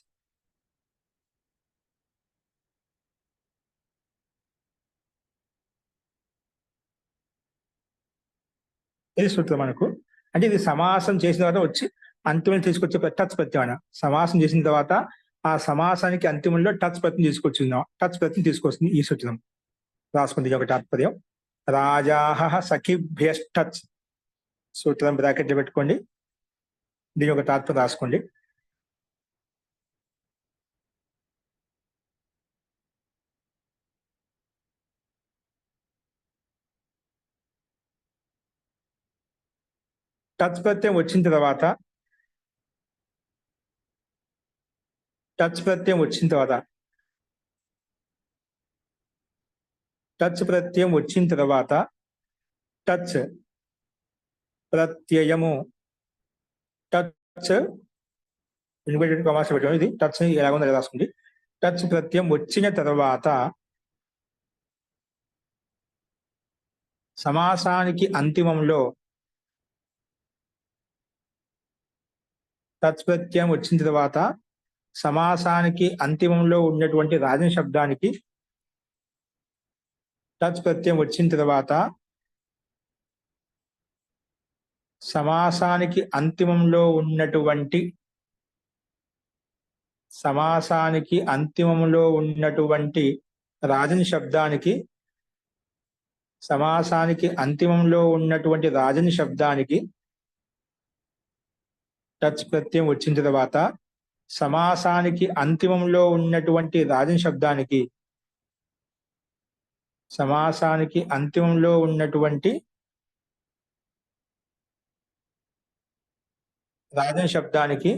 ఇది సూత్రం మనకు. అంటే ఇది సమాసం చేసిన తర్వాత వచ్చి అంతిమంలో తీసుకొచ్చే టచ్ ప్రత్యయం. సమాసం చేసిన తర్వాత ఆ సమాసానికి అంతిమంలో టచ్ ప్రత్యయం తీసుకొస్తుంది ఈ సూత్రం. రాసుకుంది ఒక తాత్పర్యం. రాజాః సఖిభ్యష్టచ్. సూత్రం బ్రాకెట్ పెట్టుకోండి. దీని ఒక తాత్పర్యం రాసుకోండి. టచ్ ప్రత్యయం వచ్చిన తర్వాత టచ్ ప్రత్యయం వచ్చిన తర్వాత టచ్ ప్రత్యయం వచ్చిన తర్వాత టచ్ ప్రత్యయము టచ్ ఇన్వర్టెడ్ కామాస్ పెట్టాము. ఇది టచ్ ఎలా ఉందో రాసుకోండి. టచ్ ప్రత్యయం వచ్చిన తర్వాత సమాసానికి అంతిమంలో టచ్ ప్రత్యయం వచ్చిన తర్వాత సమాసానికి అంతిమంలో ఉన్నటువంటి రాజన శబ్దానికి టచ్ ప్రత్యయం వచ్చిన తర్వాత సమాసానికి అంతిమంలో ఉన్నటువంటి రాజని శబ్దానికి టచ్ ప్రత్యయం వచ్చిన తర్వాత సమాసానికి అంతిమంలో ఉన్నటువంటి రాజని శబ్దానికి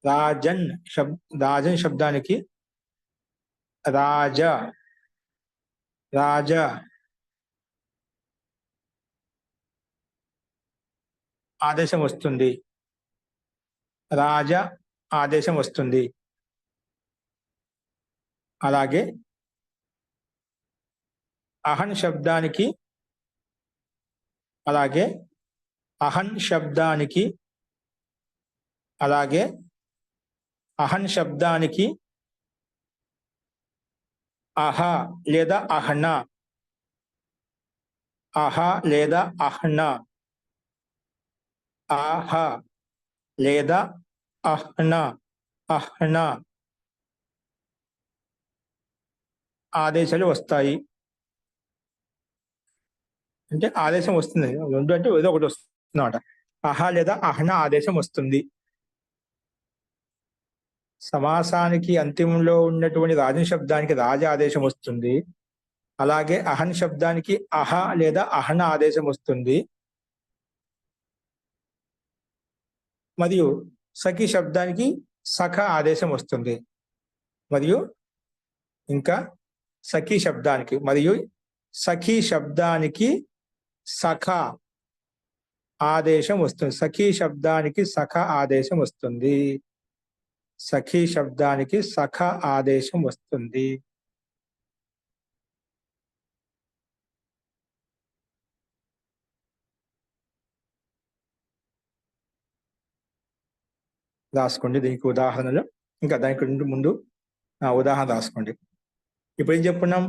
రాజన్ శబ్దానికి రాజ ఆదేశం వస్తుంది. అలాగే అహన్ శబ్దానికి అహ లేదా అహ్నా ఆదేశాలు వస్తాయి. అంటే ఆదేశం వస్తుంది. రెండు అంటే ఏదో ఒకటి వస్తుంది అన్నమాట. అహ లేదా అహ్నా ఆదేశం వస్తుంది. సమాసానికి అంతిమంలో ఉన్నటువంటి రాజన్ శబ్దానికి రాజ ఆదేశం వస్తుంది. అలాగే అహన్ శబ్దానికి అహ లేదా అహ్న ఆదేశం వస్తుంది. మరియు సఖి శబ్దానికి సఖ ఆదేశం వస్తుంది. మరియు ఇంకా సఖి శబ్దానికి సఖ ఆదేశం వస్తుంది. సఖి శబ్దానికి సఖ ఆదేశం వస్తుంది. రాసుకోండి దీనికి ఉదాహరణలు. ఇంకా దానికి ముందు ఉదాహరణ రాసుకోండి. ఇప్పుడు ఏం చెప్పుకున్నాం?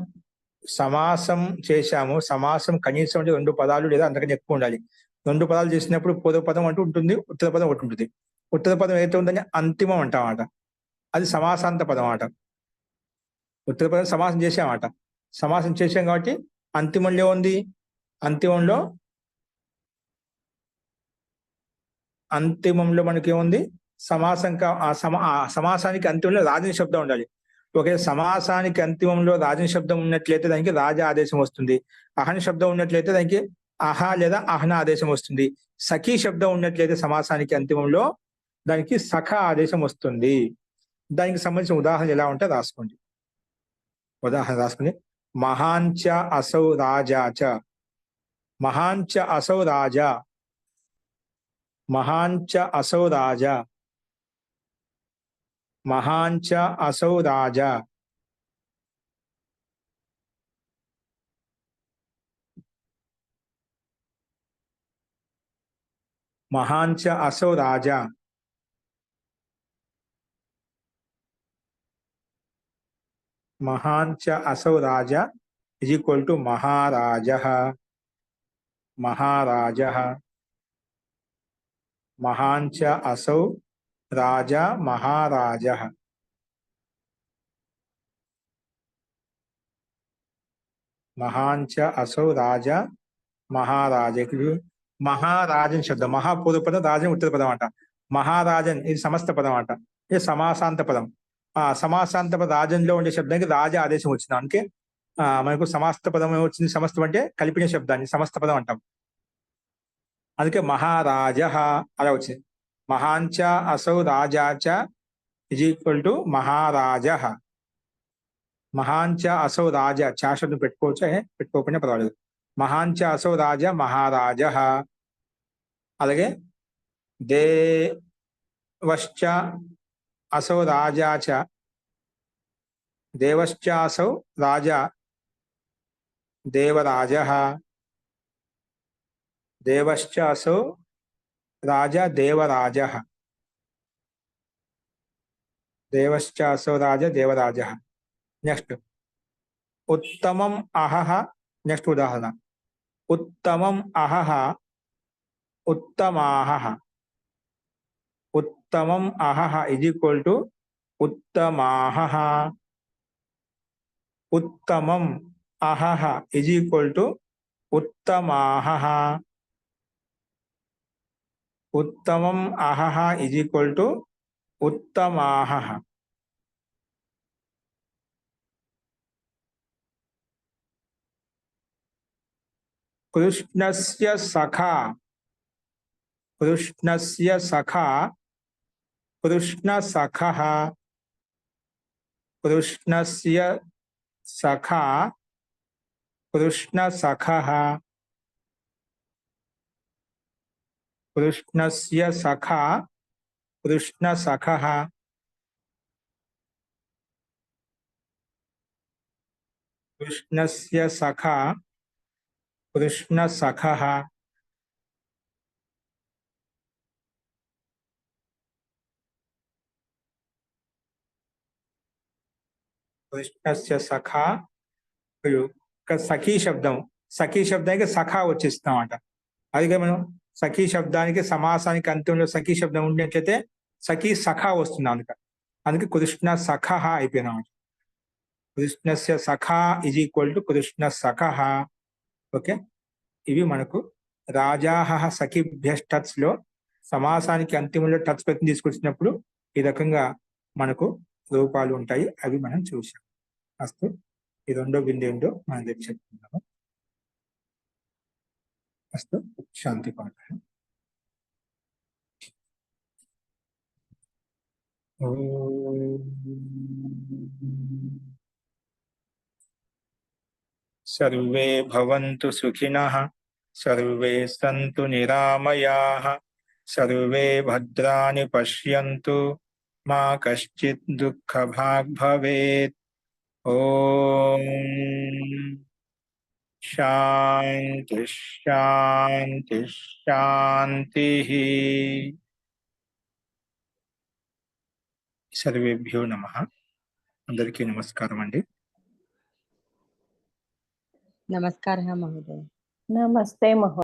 సమాసం చేశాము. సమాసం కనీసం అంటే 2 పదాలు లేదా అంతకన్నా ఎక్కువ ఉండాలి. 2 పదాలు చేసినప్పుడు పూర్వ పదం అంటూ ఉంటుంది, ఉత్తర పదం ఒకటి ఉంటుంది. ఉత్తర పదం ఏదైతే ఉందని అంతిమం అంటామాట. అది సమాసాంత పదం అన్నమాట. ఉత్తర పదం సమాసం చేసామట. సమాసం చేసాం కాబట్టి అంతిమంలో ఉంది. అంతిమంలో మనకేముంది? సమాసానికి అంతిమంలో రాజని శబ్దం ఉండాలి. ఒకే సమాసానికి అంతిమంలో రాజని శబ్దం ఉన్నట్లయితే దానికి రాజ ఆదేశం వస్తుంది. అహన్ శబ్దం ఉన్నట్లయితే దానికి అహ లేదా అహ్న ఆదేశం వస్తుంది. సఖీ శబ్దం ఉన్నట్లయితే సమాసానికి అంతిమంలో దానికి సఖ ఆదేశం వస్తుంది. దానికి సంబంధించిన ఉదాహరణ ఎలా ఉంటే రాసుకోండి. ఉదాహరణ రాసుకోండి. మహాంచ అసౌ రాజాచ. మహాంచ అసౌ రాజా. మహాంచ అసౌ రాజా. మహాంచ అసౌ రాజా. మహాంచ అసౌ రాజా. మహాంచ అసౌ రాజా ఇజ్ ఈక్వల్ టు మహారాజః. మహారాజః. మహాంచ అసౌ రాజా మహారాజః. మహాంచ అసౌ రాజా మహారాజ. మహారాజన్ శబ్దం, మహాపూర్వ పదం, రాజన్ ఉత్తర పదం అంట. మహారాజన్ ఇది సమస్త పదం అంట, ఇది సమాసాంత పదం. ఆ సమాసాంత పద రాజన్లో ఉండే శబ్దానికి రాజ ఆదేశం వచ్చింది. అందుకే మనకు సమాస్త పదం వచ్చింది. సమస్తం అంటే కలిపిన శబ్దాన్ని సమస్త పదం అంటాం. అందుకే మహారాజ అలా వచ్చింది. మహాంచ అసౌ రాజాచ ఇజ్ ఈక్వల్ టు మహారాజ. మహాంచ అసౌ రాజా, చా శబ్దం పెట్టుకోవచ్చు, పెట్టుకోకుండా పర్వాలేదు. మహాంచ అసౌ రాజా మహారాజ. అలాగే దేవశ్చ అసౌ రాజాచ, దేవశ్చ అసౌ రాజా దేవరాజ. దేవశ్చ అసౌ రాజా దేవరాజ. దేవశ్చ అసౌ రాజా దేవరాజ. నెక్స్ట్ ఉత్తమం అహహ. నెక్స్ట్ ఉదాహరణ ఉత్తమం అహహ ఉత్తమాహ. ఉత్తమం అహహ ఇజ్ ఈక్వల్ టు ఉత్తమాహ. ఉత్తమం అహహ ఇజ్ ఈక్వల్ టు ఉత్తమాహ. ఉత్తమం అహహ ఇజ్ ఈక్వల్ టు ఉత్తమాహ. కృష్ణస్య సఖా. కృష్ణస్య సఖా కృష్ణ సఖః. కృష్ణస్య సఖా కృష్ణ సఖః. కృష్ణస్య సఖా కృష్ణ సఖః. కృష్ణస్య సఖా కృష్ణ సఖః. కృష్ణస్య సఖా. సఖీ శబ్దం, సఖీ శబ్దానికి సఖా వచ్చేస్తాం అంట. అందుకే మనం సఖీ శబ్దానికి సమాసానికి అంత్యంలో సఖీ శబ్దం ఉండేట్లయితే సఖీ సఖా వస్తుంది. అందుకే కృష్ణ సఖః అయిపోయినాం. కృష్ణస్య సఖా ఇజ్ ఈక్వల్ టు కృష్ణ సఖః. ఓకే, ఇవి మనకు రాజాహ సఖిభ్యష్టట్స్ లో సమాసానికి అంతిమంలో టచ్ ప్రతి తీసుకొచ్చినప్పుడు ఈ రకంగా మనకు రూపాలు ఉంటాయి. అవి మనం చూసాం. అస్తు, ఈ రెండో బిందు ఏంటో మనం రేపు చెప్పుకుందాము. అస్తు, శాంతి పాఠ. సర్వే భవంతు సుఖినః, సర్వే సంతు నిరామయాః, సర్వే భద్రాణి పశ్యంతు, మా కశ్చిత్ దుఃఖభాగ్ భవేత్. ఓం శాంతి శాంతి శాంతి. సర్వేభ్యో నమః. అందరికీ నమస్కారం అండి. నమస్కారం మహోదయ. నమస్తే మహోదయ.